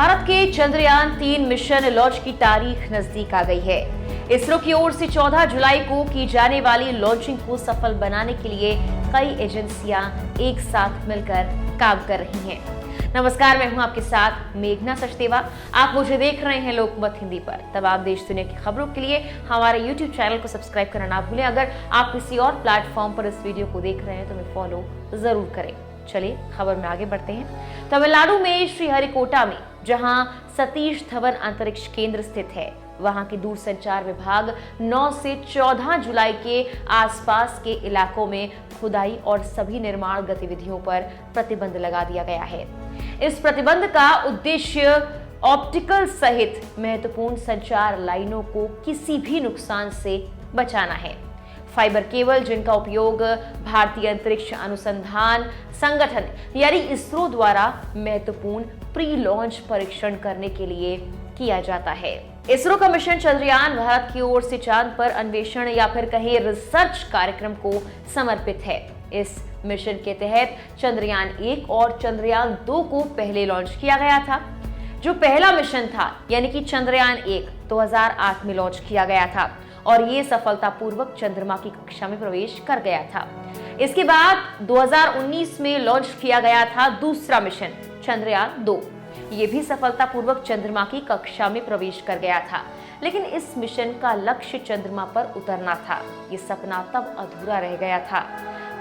भारत के Chandrayaan-3 mission launch की तारीख नजदीक आ गई है। इसरो की ओर से 14 जुलाई को की जाने वाली लॉन्चिंग को सफल बनाने के लिए कई एजेंसियां एक साथ मिलकर काम कर रही हैं। नमस्कार, मैं हूं आपके साथ मेघना सचदेवा। आप मुझे देख रहे हैं लोकमत हिंदी पर। तमाम देश दुनिया की खबरों के लिए हमारे YouTube चैनल को सब्सक्राइब करना ना भूलें। अगर आप किसी और प्लेटफॉर्म पर इस वीडियो को देख रहे हैं तो हमें फॉलो जरूर करें। चलिए खबर में आगे बढ़ते हैं। तमिलनाडु में श्रीहरिकोटा में जहां सतीश धवन अंतरिक्ष केंद्र स्थित है, वहां के दूरसंचार विभाग 9 से 14 जुलाई के आसपास के इलाकों में खुदाई और सभी निर्माण गतिविधियों पर प्रतिबंध लगा दिया गया है। इस प्रतिबंध का उद्देश्य ऑप्टिकल सहित महत्वपूर्ण संचार लाइनों को किसी भी नुकसान से बचाना है। फाइबर केबल जिनका उपयोग भारतीय अंतरिक्ष अनुसंधान संगठन यानी इसरो द्वारा महत्वपूर्ण प्री लॉन्च परीक्षण करने के लिए किया जाता है। इसरो का मिशन चंद्रयान भारत की ओर से चांद पर अन्वेषण या फिर कहें रिसर्च कार्यक्रम को समर्पित है। इस मिशन के तहत चंद्रयान 1 और चंद्रयान 2 को पहले लॉन्च किया गया था। जो पहला मिशन था यानी कि चंद्रयान 1 2008 में लॉन्च किया गया था और ये सफलतापूर्वक चंद्रमा की कक्षा में प्रवेश कर गया था। इसके बाद 2019 में लॉन्च किया गया था दूसरा मिशन चंद्रयान 2। ये भी सफलतापूर्वक चंद्रमा की कक्षा में प्रवेश कर गया था, लेकिन इस मिशन का लक्ष्य चंद्रमा पर उतरना था। ये सपना तब अधूरा रह गया था।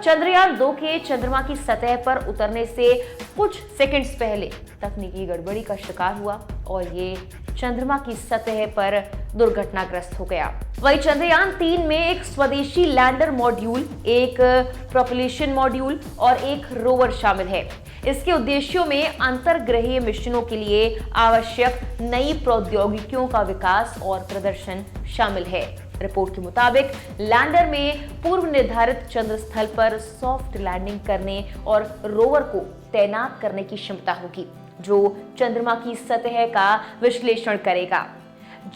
चंद्रयान 2 के चंद्रमा की सतह पर उतरने से कुछ सेकंड्स पहले तकनीकी गड़बड़ी का शिकार हुआ और ये चंद्रमा की सतह पर दुर्घटनाग्रस्त हो गया। वही चंद्रयान 3 में एक स्वदेशी लैंडर मॉड्यूल, एक प्रोपल्शन मॉड्यूल और एक रोवर शामिल है। इसके उद्देश्यों में अंतर्ग्रहीय मिशनों के लिए आवश्यक नई प्रौद्योगिकियों का विकास और प्रदर्शन शामिल है। रिपोर्ट के मुताबिक लैंडर में पूर्व निर्धारित चंद्र स्थल पर सॉफ्ट लैंडिंग करने और रोवर को तैनात करने की क्षमता होगी, जो चंद्रमा की सतह का विश्लेषण करेगा।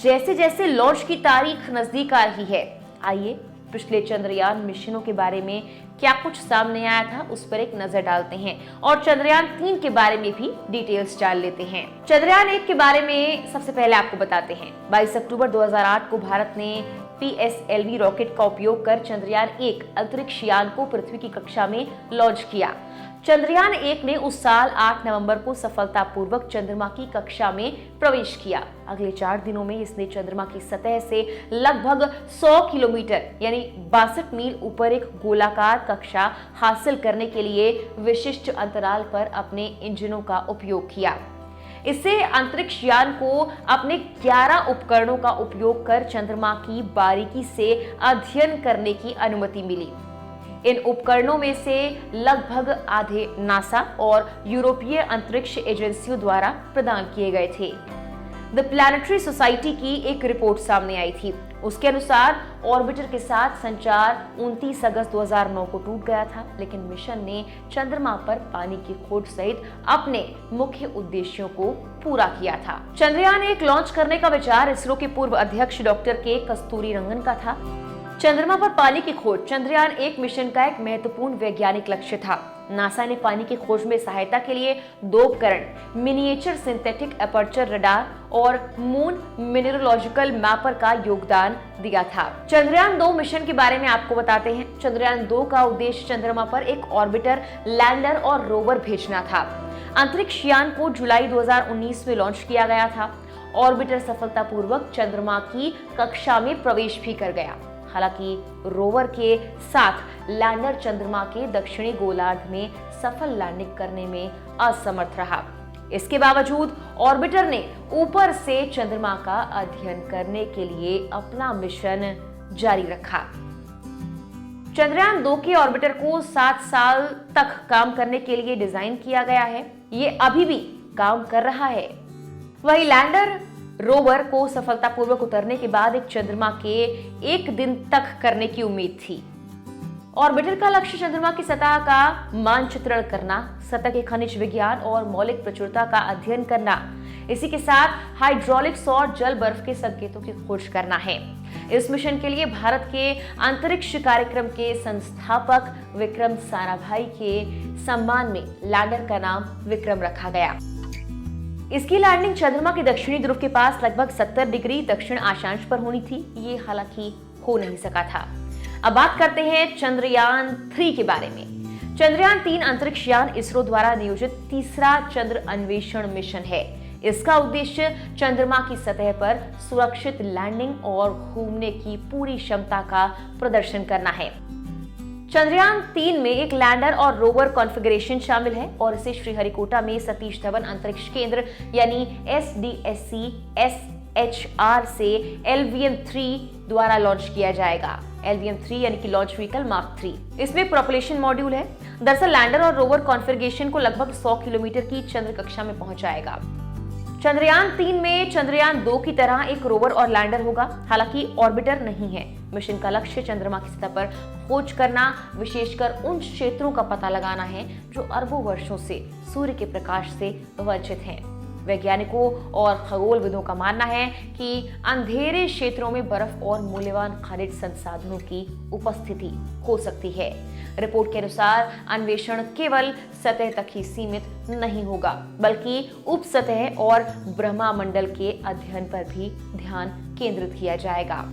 जैसे जैसे लॉन्च की तारीख नजदीक आ रही है, आइए पिछले चंद्रयान मिशनों के बारे में क्या कुछ सामने आया था उस पर एक नजर डालते हैं और चंद्रयान 3 के बारे में भी डिटेल्स जान लेते हैं। चंद्रयान 1 के बारे में सबसे पहले आपको बताते हैं। 22 अक्टूबर 2008 को भारत ने PSLV रॉकेट का उपयोग कर चंद्रयान 1 अंतरिक्ष यान को पृथ्वी की कक्षा में लॉन्च किया। चंद्रयान 1 ने उस साल 8 नवंबर को सफलतापूर्वक चंद्रमा की कक्षा में प्रवेश किया। अगले 4 दिनों में इसने चंद्रमा की सतह से लगभग 100 किलोमीटर यानी 62 मील ऊपर एक गोलाकार कक्षा हासिल करने के लिए विशिष्ट अंतराल पर अपने इंजनों का उपयोग किया। इससे अंतरिक्ष यान को अपने 11 उपकरणों का उपयोग कर चंद्रमा की बारीकी से अध्ययन करने की अनुमति मिली। इन उपकरणों में से लगभग आधे नासा और यूरोपीय अंतरिक्ष एजेंसियों द्वारा प्रदान किए गए थे। द प्लैनेटरी सोसाइटी की एक रिपोर्ट सामने आई थी। उसके अनुसार ऑर्बिटर के साथ संचार 29 अगस्त 2009 को टूट गया था, लेकिन मिशन ने चंद्रमा पर पानी की खोज सहित अपने मुख्य उद्देश्यों को पूरा किया था। चंद्रयान 1 लॉन्च करने का विचार इसरो के पूर्व अध्यक्ष डॉक्टर के कस्तूरीरंगन का था। चंद्रमा पर पानी की खोज चंद्रयान 1 मिशन का एक महत्वपूर्ण वैज्ञानिक लक्ष्य था। नासा ने पानी की खोज में सहायता के लिए 2 उपकरण मिनिएचर सिंथेटिक एपर्चर रडार और मून मिनरोलॉजिकल मैपर का योगदान दिया था। चंद्रयान 2 मिशन के बारे में आपको बताते हैं। चंद्रयान 2 का उद्देश्य चंद्रमा पर एक ऑर्बिटर, लैंडर और रोवर भेजना था। अंतरिक्ष यान को जुलाई 2019 में लॉन्च किया गया था। ऑर्बिटर सफलतापूर्वक चंद्रमा की कक्षा में प्रवेश भी कर गया। हालांकि रोवर के साथ लैंडर चंद्रमा के दक्षिणी गोलार्ध में सफल लैंडिंग करने में असमर्थ रहा। इसके बावजूद ऑर्बिटर ने ऊपर से चंद्रमा का अध्ययन करने के लिए अपना मिशन जारी रखा। चंद्रयान 2 के ऑर्बिटर को 7 साल तक काम करने के लिए डिजाइन किया गया है। ये अभी भी काम कर रहा है। वही लैंडर रोवर को सफलतापूर्वक उतरने के बाद एक चंद्रमा के 1 दिन तक करने की उम्मीद थी। ऑर्बिटर का लक्ष्य चंद्रमा की सतह का मानचित्रण करना, सतह के खनिज विज्ञान और मौलिक प्रचुरता का अध्ययन करना, इसी के साथ हाइड्रोलिक्स और जल बर्फ के संकेतों की खोज करना है। इस मिशन के लिए भारत के अंतरिक्ष कार्यक्रम के संस्थापक विक्रम साराभाई के सम्मान में लैंडर का नाम विक्रम रखा गया। इसकी लैंडिंग चंद्रमा के दक्षिणी ध्रुव के पास लगभग 70 डिग्री दक्षिण अक्षांश पर होनी थी। ये हालांकि हो नहीं सका था। अब बात करते हैं चंद्रयान 3 के बारे में। चंद्रयान 3 अंतरिक्ष यान इसरो द्वारा नियोजित तीसरा चंद्र अन्वेषण मिशन है। इसका उद्देश्य चंद्रमा की सतह पर सुरक्षित लैंडिंग और घूमने की पूरी क्षमता का प्रदर्शन करना है। चंद्रयान 3 में एक लैंडर और रोवर कॉन्फ़िगरेशन शामिल है और इसे श्रीहरिकोटा में सतीश धवन अंतरिक्ष केंद्र यानी SDSC SHR से LVM-3 द्वारा लॉन्च किया जाएगा। LVM-3 यानी कि लॉन्च व्हीकल मार्क 3। इसमें प्रोपल्शन मॉड्यूल है। दरअसल लैंडर और रोवर कॉन्फ़िगरेशन को लगभग 100 किलोमीटर की चंद्र कक्षा में पहुंचाएगा। चंद्रयान 3 में चंद्रयान 2 की तरह एक रोवर और लैंडर होगा, हालांकि ऑर्बिटर नहीं है। मिशन का लक्ष्य चंद्रमा की सतह पर खोज करना, विशेषकर उन क्षेत्रों का पता लगाना है जो अरबों वर्षों से सूर्य के प्रकाश से वंचित हैं। वैज्ञानिकों और खगोलविदों का मानना है कि अंधेरे क्षेत्रों में बर्फ और मूल्यवान खनिज संसाधनों की उपस्थिति हो सकती है। रिपोर्ट के अनुसार अन्वेषण केवल सतह तक ही सीमित नहीं होगा, बल्कि उप सतह और ब्रह्मांडल के अध्ययन पर भी ध्यान केंद्रित किया जाएगा।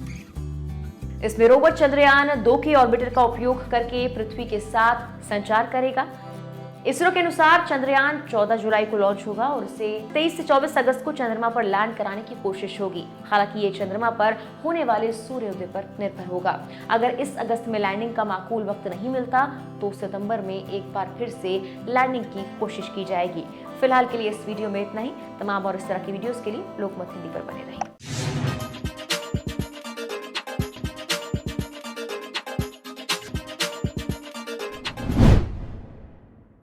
इसमें रोवर चंद्रयान 2 के ऑर्बिटर का उपयोग करके पृथ्वी के साथ संचार करेगा। इसरो के अनुसार चंद्रयान 14 जुलाई को लॉन्च होगा और इसे 23 से 24 अगस्त को चंद्रमा पर लैंड कराने की कोशिश होगी। हालांकि ये चंद्रमा पर होने वाले सूर्योदय पर निर्भर होगा। अगर इस अगस्त में लैंडिंग का माकूल वक्त नहीं मिलता तो सितंबर में एक बार फिर से लैंडिंग की कोशिश की जाएगी। फिलहाल के लिए इस वीडियो में इतना ही। तमाम और इस तरह की वीडियोस के लिए लोकमत हिंदी पर बने रहें।